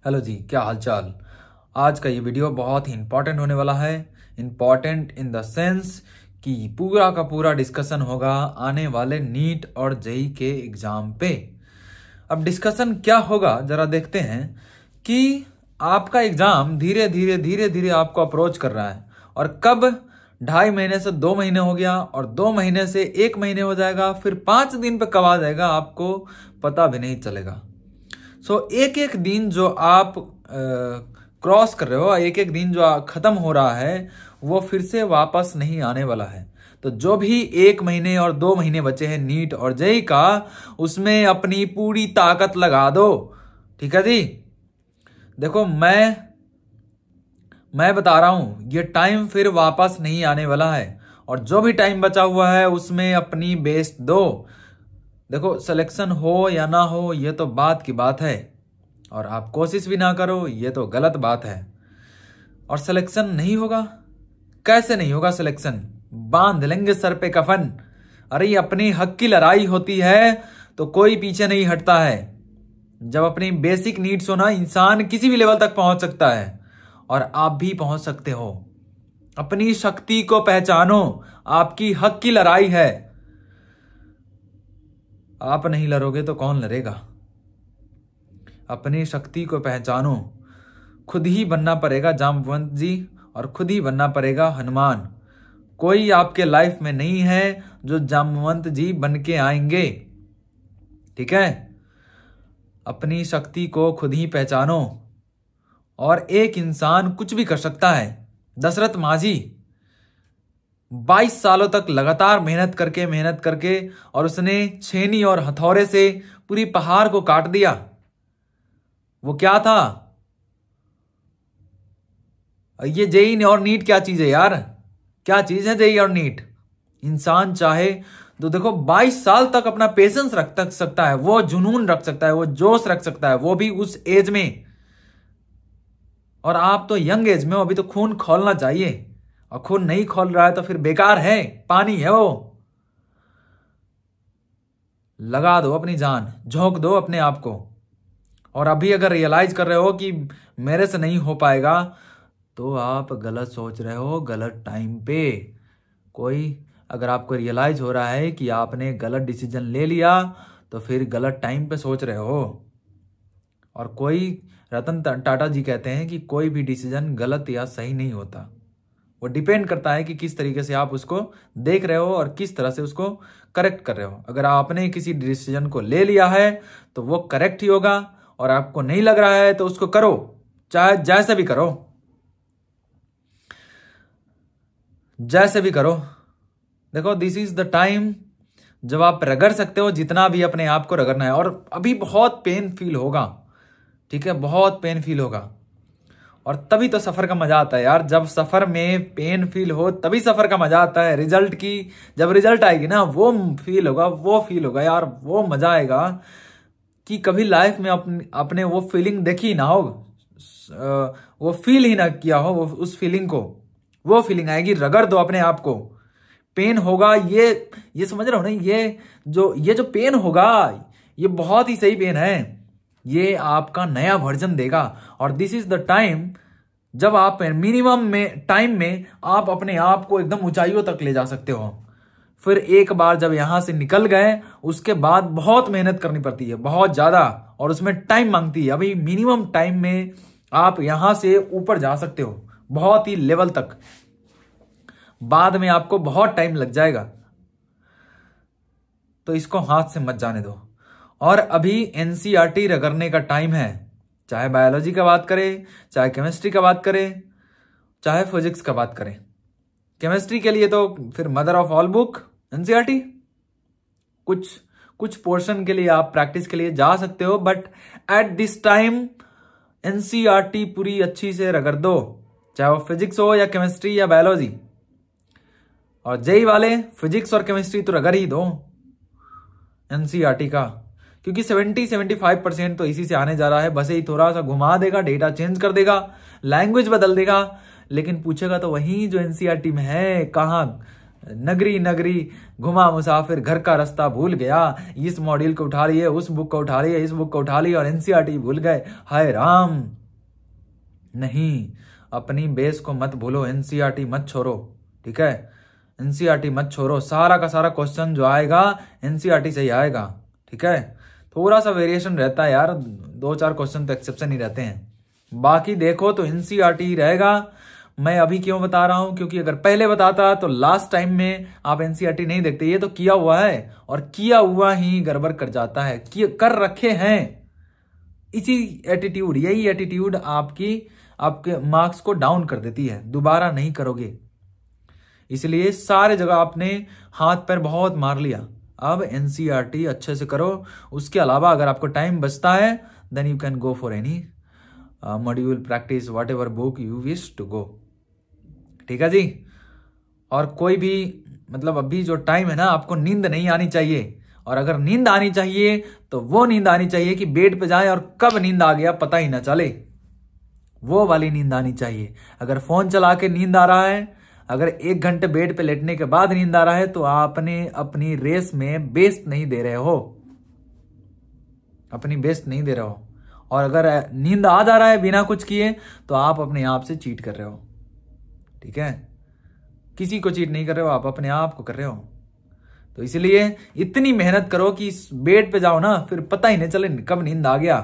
Hello जी, क्या हालचाल। आज का ये वीडियो बहुत ही इंपॉर्टेंट होने वाला है। इंपॉर्टेंट इन द सेंस कि पूरा का पूरा डिस्कशन होगा आने वाले नीट और जेई के एग्जाम पे। अब डिस्कशन क्या होगा जरा देखते हैं कि आपका एग्जाम धीरे धीरे आपको अप्रोच कर रहा है और कब 2.5 महीने से 2 महीने हो गया और 2 महीने से 1 महीने हो जाएगा, फिर 5 दिन पे कब आ जाएगा आपको पता भी नहीं चलेगा। एक एक दिन जो आप क्रॉस कर रहे हो, एक एक दिन जो खत्म हो रहा है, वो फिर से वापस नहीं आने वाला है। तो जो भी 1 महीने और 2 महीने बचे हैं नीट और जेई का, उसमें अपनी पूरी ताकत लगा दो। ठीक है जी। देखो मैं बता रहा हूं, ये टाइम फिर वापस नहीं आने वाला है और जो भी टाइम बचा हुआ है उसमें अपनी बेस्ट दो। देखो, सिलेक्शन हो या ना हो ये तो बात की बात है, और आप कोशिश भी ना करो ये तो गलत बात है। और सिलेक्शन नहीं होगा, कैसे नहीं होगा सिलेक्शन? बांध लेंगे सर पे कफन। अरे अपनी हक की लड़ाई होती है तो कोई पीछे नहीं हटता है। जब अपनी बेसिक नीड्स हो ना, इंसान किसी भी लेवल तक पहुंच सकता है और आप भी पहुंच सकते हो। अपनी शक्ति को पहचानो, आपकी हक की लड़ाई है। आप नहीं लड़ोगे तो कौन लड़ेगा? अपनी शक्ति को पहचानो। खुद ही बनना पड़ेगा जामवंत जी और खुद ही बनना पड़ेगा हनुमान। कोई आपके लाइफ में नहीं है जो जामवंत जी बन के आएंगे। ठीक है? अपनी शक्ति को खुद ही पहचानो। और एक इंसान कुछ भी कर सकता है। दशरथ माझी 22 सालों तक लगातार मेहनत करके और उसने छेनी और हथौड़े से पूरी पहाड़ को काट दिया। वो क्या था? ये जेई और नीट क्या चीज है यार? क्या चीज है जेई और नीट? इंसान चाहे तो देखो 22 साल तक अपना पेशेंस रख सकता है, वो जुनून रख सकता है, वो जोश रख सकता है, वो भी उस एज में। और आप तो यंग एज में हो, अभी तो खून खोलना चाहिए और खून नहीं खोल रहा है तो फिर बेकार है, पानी है वो। लगा दो अपनी जान, झोंक दो अपने आप को। और अभी अगर रियलाइज कर रहे हो कि मेरे से नहीं हो पाएगा, तो आप गलत सोच रहे हो गलत टाइम पे। अगर आपको रियलाइज हो रहा है कि आपने गलत डिसीजन ले लिया, तो फिर गलत टाइम पे सोच रहे हो। और रतन टाटा जी कहते हैं कि कोई भी डिसीजन गलत या सही नहीं होता, वो डिपेंड करता है कि किस तरीके से आप उसको देख रहे हो और किस तरह से उसको करेक्ट कर रहे हो। अगर आपने किसी डिसीजन को ले लिया है तो वो करेक्ट ही होगा, और आपको नहीं लग रहा है तो उसको करो, चाहे जैसे भी करो, जैसे भी करो। देखो, दिस इज द टाइम जब आप रगड़ सकते हो जितना भी अपने आप को रगड़ना है। और अभी बहुत पेन फील होगा, ठीक है, बहुत पेन फील होगा। और तभी तो सफर का मजा आता है यार। जब सफर में पेन फील हो तभी सफर का मजा आता है। जब रिजल्ट आएगी ना, वो फील होगा यार, वो मजा आएगा कि कभी लाइफ में अपने वो फीलिंग देखी ना हो, वो फील ही ना किया हो उस फीलिंग को। वो फीलिंग आएगी, रगड़ दो अपने आप को। पेन होगा, ये समझ रहे हो ना? ये जो पेन होगा, ये बहुत ही सही पेन है। ये आपका नया वर्जन देगा। और दिस इज द टाइम जब आप मिनिमम टाइम में आप अपने आप को एकदम ऊंचाइयों तक ले जा सकते हो। फिर एक बार जब यहां से निकल गए, उसके बाद बहुत मेहनत करनी पड़ती है, बहुत ज्यादा, और उसमें टाइम मांगती है। अभी मिनिमम टाइम में आप यहां से ऊपर जा सकते हो, बहुत ही लेवल तक। बाद में आपको बहुत टाइम लग जाएगा, तो इसको हाथ से मत जाने दो। और अभी एनसीईआरटी रगड़ने का टाइम है। चाहे बायोलॉजी का बात करें, चाहे केमिस्ट्री का बात करें, चाहे फिजिक्स का बात करें। केमिस्ट्री के लिए तो फिर mother of all book NCERT. कुछ पोर्शन के लिए आप प्रैक्टिस के लिए जा सकते हो, but at this time NCERT पूरी अच्छी से रगड़ दो, चाहे वो फिजिक्स हो या केमिस्ट्री या बायोलॉजी। और जेई वाले फिजिक्स और केमिस्ट्री तो रगड़ ही दो एनसीईआरटी का, क्योंकि 70-75% तो इसी से आने जा रहा है। बस ही थोड़ा सा घुमा देगा, डेटा चेंज कर देगा, लैंग्वेज बदल देगा, लेकिन पूछेगा तो वही जो एनसीईआरटी में है। कहाँ नगरी नगरी घुमा मुसाफिर, घर का रास्ता भूल गया। इस मॉड्यूल को उठा लिए, उस बुक को उठा लिए, इस बुक को उठा लिए और एनसीईआरटी भूल गए। हाय राम, नहीं, अपनी बेस को मत भूलो, एनसीईआरटी मत छोड़ो, ठीक है। एनसीईआरटी मत छोड़ो, सारा का सारा क्वेश्चन जो आएगा एनसीईआरटी से ही आएगा, ठीक है। थोड़ा सा वेरिएशन रहता है यार, 2-4 क्वेश्चन तो एक्सेप्शन ही रहते हैं, बाकी देखो तो एनसीईआरटी ही रहेगा। मैं अभी क्यों बता रहा हूं, क्योंकि अगर पहले बताता तो लास्ट टाइम में आप एनसीईआरटी नहीं देखते। ये तो किया हुआ है और किया हुआ ही गड़बड़ कर जाता है, कर रखे हैं। इसी एटीट्यूड, यही एटीट्यूड आपके मार्क्स को डाउन कर देती है, दोबारा नहीं करोगे। इसलिए सारे जगह आपने हाथ पैर बहुत मार लिया, अब एनसीईआरटी अच्छे से करो। उसके अलावा अगर आपको टाइम बचता है then you can go for any module practice, whatever book you wish to go, ठीक है जी। और कोई भी मतलब अभी जो टाइम है ना, आपको नींद नहीं आनी चाहिए, और अगर नींद आनी चाहिए तो वो नींद आनी चाहिए कि बेड पे जाए और कब नींद आ गया पता ही ना चले, वो वाली नींद आनी चाहिए। अगर फोन चला के नींद आ रहा है, अगर 1 घंटे बेड पे लेटने के बाद नींद आ रहा है, तो आपने अपनी रेस में बेस्ट नहीं दे रहे हो, अपनी बेस्ट नहीं दे रहे हो। और अगर नींद आ जा रहा है बिना कुछ किए, तो आप अपने आप से चीट कर रहे हो, ठीक है। किसी को चीट नहीं कर रहे हो, आप अपने आप को कर रहे हो। तो इसलिए इतनी मेहनत करो कि बेड पे जाओ ना, फिर पता ही नहीं चले कब नींद आ गया,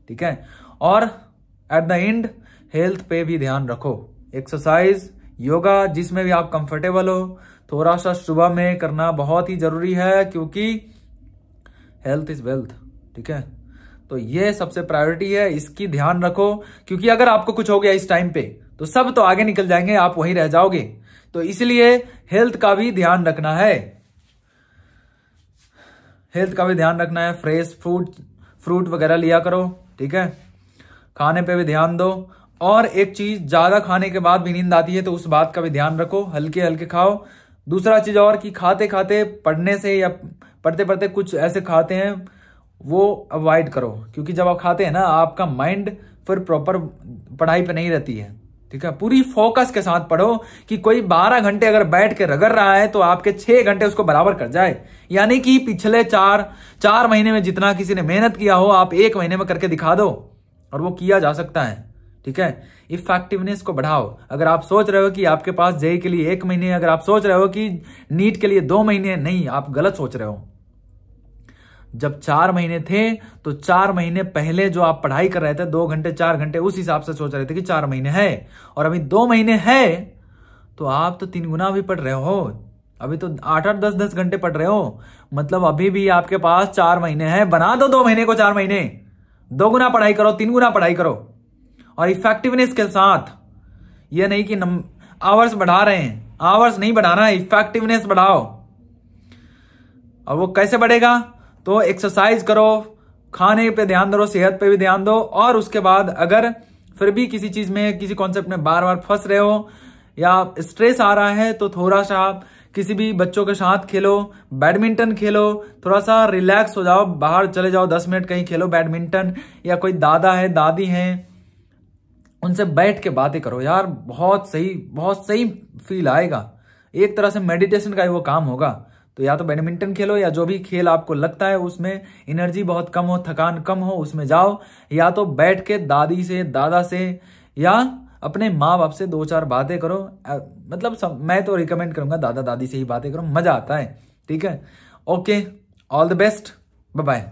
ठीक है। और एट द एंड हेल्थ पे भी ध्यान रखो, एक्सरसाइज, योगा, जिसमें भी आप कंफर्टेबल हो, थोड़ा सा सुबह में करना बहुत ही जरूरी है, क्योंकि हेल्थ इज वेल्थ, ठीक है। तो ये सबसे प्रायोरिटी है, इसकी ध्यान रखो, क्योंकि अगर आपको कुछ हो गया इस टाइम पे तो सब तो आगे निकल जाएंगे, आप वहीं रह जाओगे। तो इसलिए हेल्थ का भी ध्यान रखना है, हेल्थ का भी ध्यान रखना है। फ्रेश फ्रूट वगैरह लिया करो, ठीक है। खाने पे भी ध्यान दो। और एक चीज, ज्यादा खाने के बाद भी नींद आती है तो उस बात का भी ध्यान रखो, हल्के हल्के खाओ। दूसरा चीज और कि खाते खाते पढ़ने से या पढ़ते पढ़ते कुछ ऐसे खाते हैं वो अवॉइड करो, क्योंकि जब आप खाते हैं ना, आपका माइंड फिर प्रॉपर पढ़ाई पे नहीं रहती है, ठीक है। पूरी फोकस के साथ पढ़ो कि कोई 12 घंटे अगर बैठ के रगड़ रहा है तो आपके 6 घंटे उसको बराबर कर जाए। यानी कि पिछले 4 महीने में जितना किसी ने मेहनत किया हो, आप 1 महीने में करके दिखा दो, और वो किया जा सकता है, ठीक है। इफेक्टिवनेस को बढ़ाओ। अगर आप सोच रहे हो कि आपके पास जेईई के लिए 1 महीने, अगर आप सोच रहे हो कि नीट के लिए 2 महीने, नहीं, आप गलत सोच रहे हो। जब 4 महीने थे तो 4 महीने पहले जो आप पढ़ाई कर रहे थे 2 घंटे 4 घंटे, उस हिसाब से सोच रहे थे कि 4 महीने है, और अभी 2 महीने है तो आप तो 3 गुना भी पढ़ रहे हो। अभी तो 8-8 10-10 घंटे पढ़ रहे हो, मतलब अभी भी आपके पास 4 महीने है। बना दो 2 महीने को 4 महीने, 2 गुना पढ़ाई करो, 3 गुना पढ़ाई करो, और इफेक्टिवनेस के साथ। ये नहीं कि आवर्स बढ़ा रहे हैं, आवर्स नहीं बढ़ाना है, इफेक्टिवनेस बढ़ाओ। और वो कैसे बढ़ेगा? तो एक्सरसाइज करो, खाने पे ध्यान दो, सेहत पे भी ध्यान दो। और उसके बाद अगर फिर भी किसी चीज में, किसी कॉन्सेप्ट में बार बार फंस रहे हो या स्ट्रेस आ रहा है, तो थोड़ा सा आप किसी भी बच्चों के साथ खेलो, बैडमिंटन खेलो, थोड़ा सा रिलैक्स हो जाओ, बाहर चले जाओ, 10 मिनट कहीं खेलो बैडमिंटन, या कोई दादा है दादी हैं उनसे बैठ के बातें करो यार, बहुत सही फील आएगा। एक तरह से मेडिटेशन का ही वो काम होगा। तो या तो बैडमिंटन खेलो, या जो भी खेल आपको लगता है उसमें एनर्जी बहुत कम हो, थकान कम हो, उसमें जाओ। या तो बैठ के दादी से, दादा से, या अपने माँ बाप से 2-4 बातें करो। मतलब मैं तो रिकमेंड करूंगा दादा दादी से ही बातें करो, मजा आता है, ठीक है। Okay, all the best, bye bye.